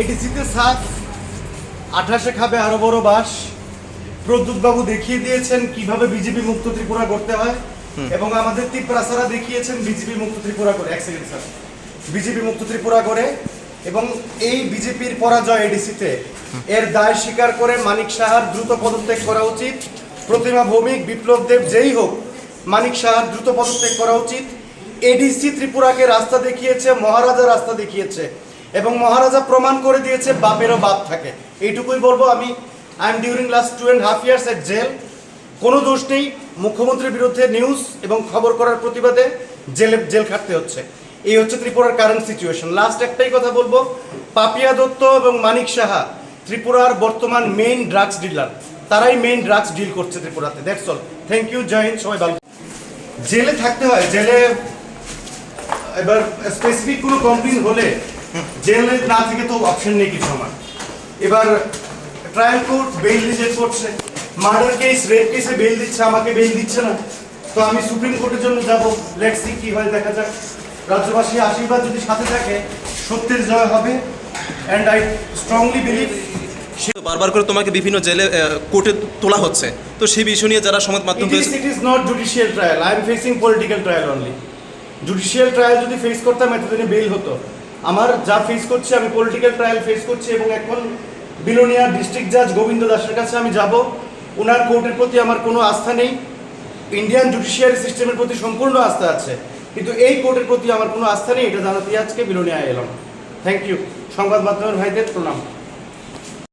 এডিসিতে সাত 28-এ খাবে আরো বড় বাস। প্রদ্যুৎ বাবু দেখিয়ে দিয়েছেন কিভাবে বিজেপি মুক্ত ত্রিপুরা করতে হয় এবং আমাদের তিপ্রাসারা দেখিয়েছেন বিজেপি মুক্ত ত্রিপুরা করে। এক সেকেন্ড স্যার, বিজেপি মুক্ত ত্রিপুরা করে এবং এই বিজেপির পরাজয় এডিসিতে এর দায় স্বীকার করে মানিক সাহার দ্রুত পদত্যাগ করা উচিত। প্রতিমা ভৌমিক, বিপ্লব দেব যেই হোক, মানিক সাহার দ্রুত পদত্যাগ করা উচিত। এডিসি ত্রিপুরাকে রাস্তা দেখিয়েছে, মহারাজা রাস্তা দেখিয়েছে এবং মহারাজা প্রমাণ করে দিয়েছে বাপেরও বাপ থাকে। এইটুকুই বলবো আমি। I am during last 2.5 years at jail. কোনো দোষ নেই, মুখ্যমন্ত্রীর বিরুদ্ধে নিউজ এবং খবর করার প্রতিবাদে জেল খাটতে হচ্ছে। এই হচ্ছে ত্রিপুরার কারেন্ট সিচুয়েশন। লাস্ট একটাই কথা বলবো, পাপিয়া দত্ত এবং মানিক সাহা ত্রিপুরার বর্তমান মেইন ড্রাগস ডিলার। তারাই মেইন ড্রাগস ডিল করছে ত্রিপুরাতে। That's all. থ্যাংক ইউ, জয় হিন্দ, সবাই ভালো। জেলে থাকতে হয়। জেলে এবার স্পেসিফিক কোনো কমপ্লেন হলে জেলে না থেকে তো অপশন নেই কিছু আমার। এবার ট্রায়াল কোর্ট বেইল রিজেক্ট করছে, মার্ডার কেস, রেপ কেসে বেইল দিচ্ছে, আমাকে বেইল দিচ্ছে না। তো আমি সুপ্রিম কোর্টের জন্য যাব। লেটস সি কি হয়, দেখা যাক। রাজ্যবাসী আশীর্বাদ যদি সাথে থাকে, সত্যের জয় হবে। And I strongly believe. বারবার করে তোমাকে বিভিন্ন জেলে কোর্টে তোলা হচ্ছে, তো সেই বিষয় নিয়ে যারা সংবাদ মাধ্যম it is not judicial trial. I am facing political trial only. Judicial trial যদি ফেস করতাম এতদিনে বেইল হতো। আমার যা ফেস করছি, আমি পলিটিক্যাল ট্রায়াল ফেস করছি এবং এখন বিলোনিয়া ডিস্ট্রিক্ট জাজ গোবিন্দ দাসের কাছে আমি যাব। ওনার কোর্টের প্রতি আমার কোনো আস্থা নেই। ইন্ডিয়ান জুডিশিয়ারি সিস্টেমের প্রতি সম্পূর্ণ আস্থা আছে, কিন্তু এই কোর্টের প্রতি আমার কোনো আস্থা নেই। এটা জানাতে আজকে বিলোনিয়ায় এলাম। Thank you. সংবাদ মাধ্যমের ভাইদের প্রণাম।